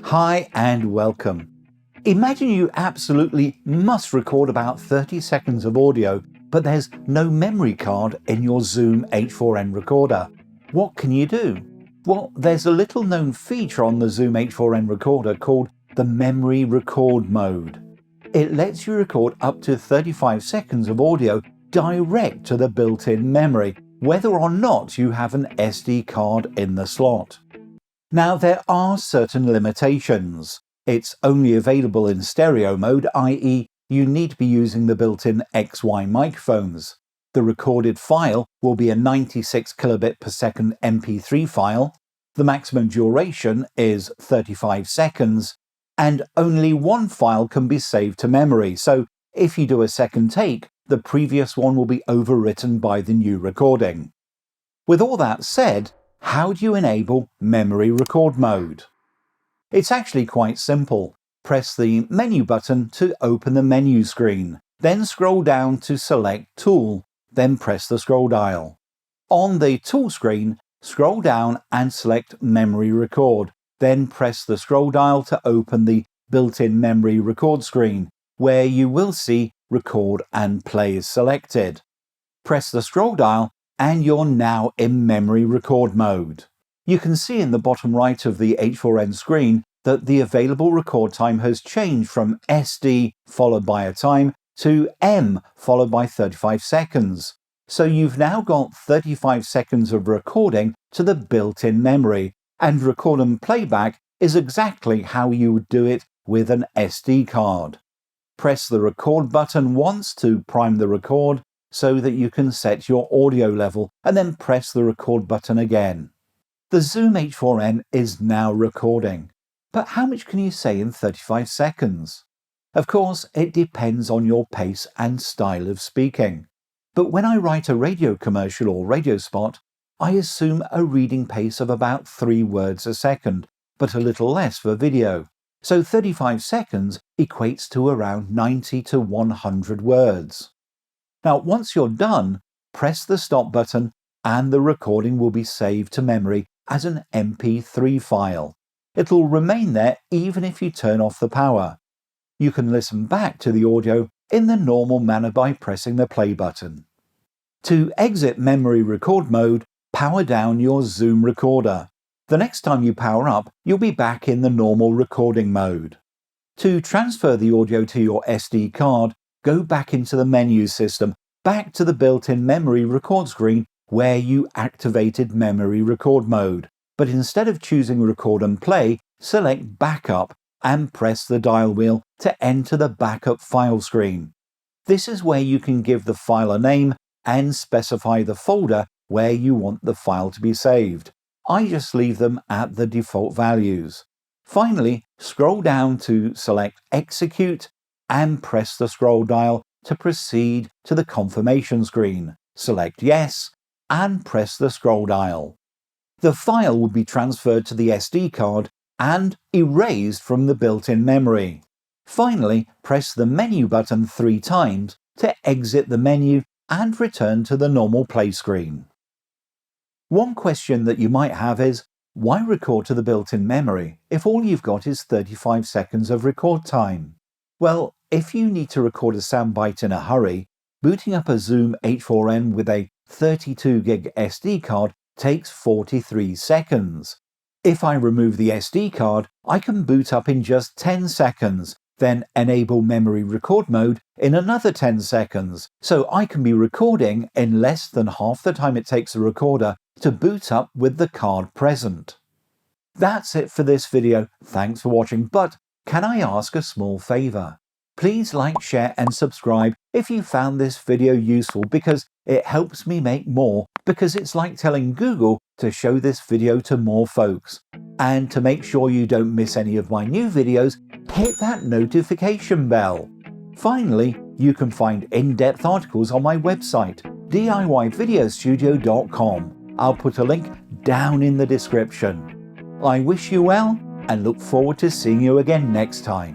Hi and welcome. Imagine you absolutely must record about 30 seconds of audio, but there's no memory card in your Zoom H4n recorder. What can you do? Well, there's a little known feature on the Zoom H4n recorder called the memory record mode. It lets you record up to 35 seconds of audio direct to the built-in memory, whether or not you have an SD card in the slot. Now, there are certain limitations. It's only available in stereo mode, i.e. you need to be using the built-in XY microphones. The recorded file will be a 96 kilobit per second MP3 file. The maximum duration is 35 seconds, and only one file can be saved to memory. So if you do a second take, the previous one will be overwritten by the new recording. With all that said, how do you enable memory record mode? It's actually quite simple. Press the menu button to open the menu screen, then scroll down to select Tool, then press the scroll dial. On the Tool screen, scroll down and select Memory Record, then press the scroll dial to open the built-in memory record screen, where you will see Record and Play is selected. Press the scroll dial and you're now in memory record mode. You can see in the bottom right of the H4n screen that the available record time has changed from SD followed by a time to M followed by 35 seconds. So you've now got 35 seconds of recording to the built-in memory, and record and playback is exactly how you would do it with an SD card. Press the record button once to prime the record so that you can set your audio level, and then press the record button again. The Zoom H4n is now recording. But how much can you say in 35 seconds? Of course, it depends on your pace and style of speaking. But when I write a radio commercial or radio spot, I assume a reading pace of about 3 words a second, but a little less for video. So 35 seconds equates to around 90 to 100 words. Now, once you're done, press the stop button and the recording will be saved to memory as an MP3 file. It'll remain there even if you turn off the power. You can listen back to the audio in the normal manner by pressing the play button. To exit memory record mode, power down your Zoom recorder. The next time you power up, you'll be back in the normal recording mode. To transfer the audio to your SD card, go back into the menu system, back to the built-in memory record screen where you activated memory record mode. But instead of choosing record and play, select backup and press the dial wheel to enter the backup file screen. This is where you can give the file a name and specify the folder where you want the file to be saved. I just leave them at the default values. Finally, scroll down to select Execute and press the scroll dial to proceed to the confirmation screen. Select Yes and press the scroll dial. The file will be transferred to the SD card and erased from the built-in memory. Finally, press the menu button 3 times to exit the menu and return to the normal play screen. One question that you might have is, why record to the built-in memory if all you've got is 35 seconds of record time? Well, if you need to record a soundbite in a hurry, booting up a Zoom H4n with a 32 gig SD card takes 43 seconds. If I remove the SD card, I can boot up in just 10 seconds, then enable memory record mode in another 10 seconds, so I can be recording in less than half the time it takes the recorder to boot up with the card present. That's it for this video. Thanks for watching, but can I ask a small favor? Please like, share and subscribe if you found this video useful, because it helps me make more, because it's like telling Google to show this video to more folks. And to make sure you don't miss any of my new videos, hit that notification bell. Finally, you can find in-depth articles on my website, DIYvideostudio.com. I'll put a link down in the description. I wish you well and look forward to seeing you again next time.